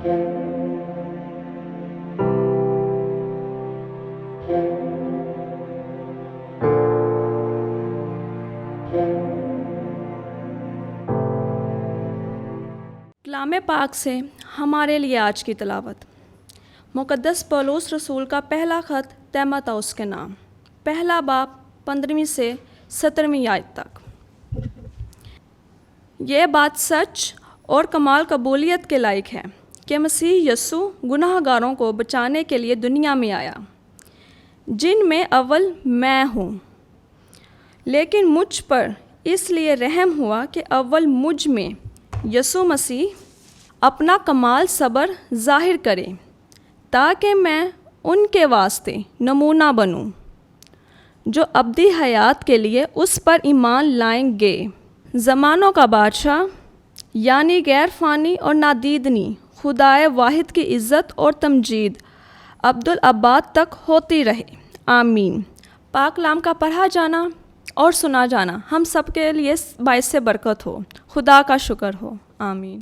کلام پاک سے ہمارے لیے آج کی تلاوت مقدس پولس رسول کا پہلا خط تیموتھوس کے نام، پہلا باب 15 سے 17 آیت تک۔ یہ بات سچ اور کمال قبولیت کے لائق ہے کہ مسیح یسوع گناہ گاروں کو بچانے کے لیے دنیا میں آیا، جن میں اول میں ہوں، لیکن مجھ پر اس لیے رحم ہوا کہ اول مجھ میں یسوع مسیح اپنا کمال صبر ظاہر کرے، تاکہ میں ان کے واسطے نمونہ بنوں جو ابدی حیات کے لیے اس پر ایمان لائیں گے۔ زمانوں کا بادشاہ یعنی غیر فانی اور نادیدنی خدائے واحد کی عزت اور تمجید ابدالآباد تک ہوتی رہے، آمین۔ پاک کلام کا پڑھا جانا اور سنا جانا ہم سب کے لیے باعث برکت ہو، خدا کا شکر ہو، آمین۔